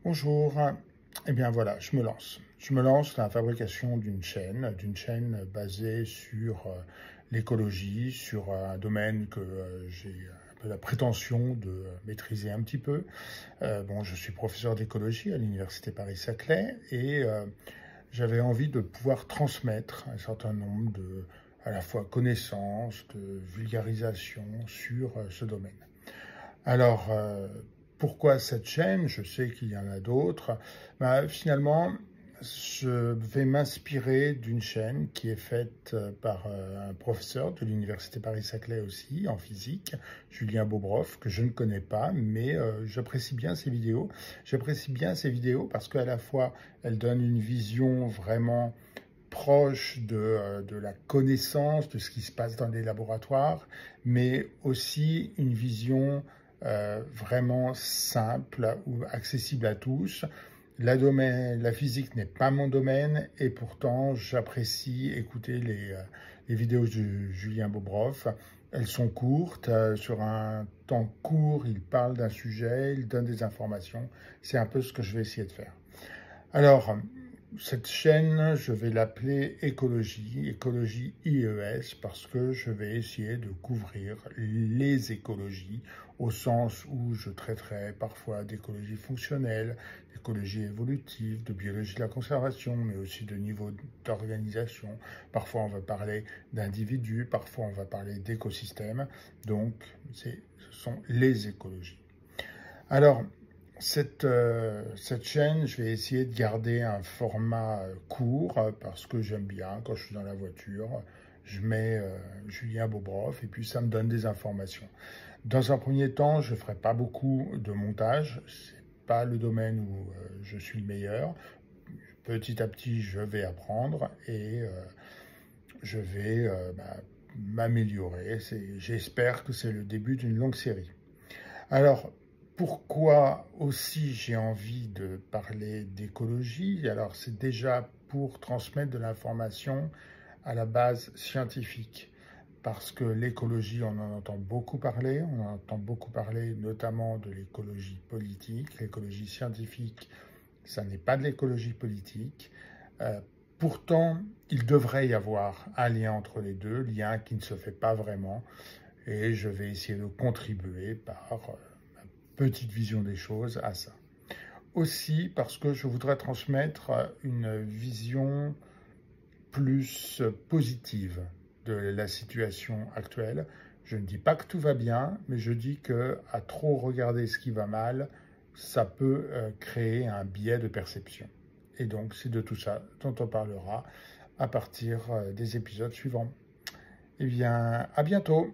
Bonjour, eh bien voilà, je me lance. Je me lance dans la fabrication d'une chaîne basée sur l'écologie, sur un domaine que j'ai un peu la prétention de maîtriser un petit peu. Bon, je suis professeur d'écologie à l'Université Paris-Saclay et j'avais envie de pouvoir transmettre un certain nombre de, à la fois connaissances, de vulgarisation sur ce domaine. Alors, pourquoi cette chaîne? Je sais qu'il y en a d'autres. Finalement, je vais m'inspirer d'une chaîne qui est faite par un professeur de l'Université Paris-Saclay aussi, en physique, Julien Bobroff, que je ne connais pas, mais j'apprécie bien ses vidéos. J'apprécie bien ses vidéos parce qu'à la fois, elles donnent une vision vraiment proche de la connaissance, de ce qui se passe dans les laboratoires, mais aussi une vision vraiment simple ou accessible à tous. La physique n'est pas mon domaine et pourtant j'apprécie écouter les vidéos de Julien Bobroff. Elles sont courtes, sur un temps court, il parle d'un sujet, il donne des informations. C'est un peu ce que je vais essayer de faire. Alors, cette chaîne, je vais l'appeler écologie IES, parce que je vais essayer de couvrir les écologies, au sens où je traiterai parfois d'écologie fonctionnelle, d'écologie évolutive, de biologie de la conservation, mais aussi de niveau d'organisation. Parfois, on va parler d'individus, parfois, on va parler d'écosystèmes. Donc, ce sont les écologies. Alors, cette chaîne, je vais essayer de garder un format court parce que j'aime bien, quand je suis dans la voiture, je mets Julien Bobroff et puis ça me donne des informations. Dans un premier temps, je ne ferai pas beaucoup de montage, ce n'est pas le domaine où je suis le meilleur. Petit à petit, je vais apprendre et je vais m'améliorer. J'espère que c'est le début d'une longue série. Alors, pourquoi aussi j'ai envie de parler d'écologie? Alors, c'est déjà pour transmettre de l'information à la base scientifique. Parce que l'écologie, on en entend beaucoup parler. On en entend beaucoup parler notamment de l'écologie politique. L'écologie scientifique, ça n'est pas de l'écologie politique. Pourtant, il devrait y avoir un lien entre les deux, lien qui ne se fait pas vraiment. Et je vais essayer de contribuer par ma petite vision des choses à ça. Aussi parce que je voudrais transmettre une vision plus positive de la situation actuelle. Je ne dis pas que tout va bien, mais je dis qu'à trop regarder ce qui va mal, ça peut créer un biais de perception. Et donc, c'est de tout ça dont on parlera à partir des épisodes suivants. Eh bien, à bientôt!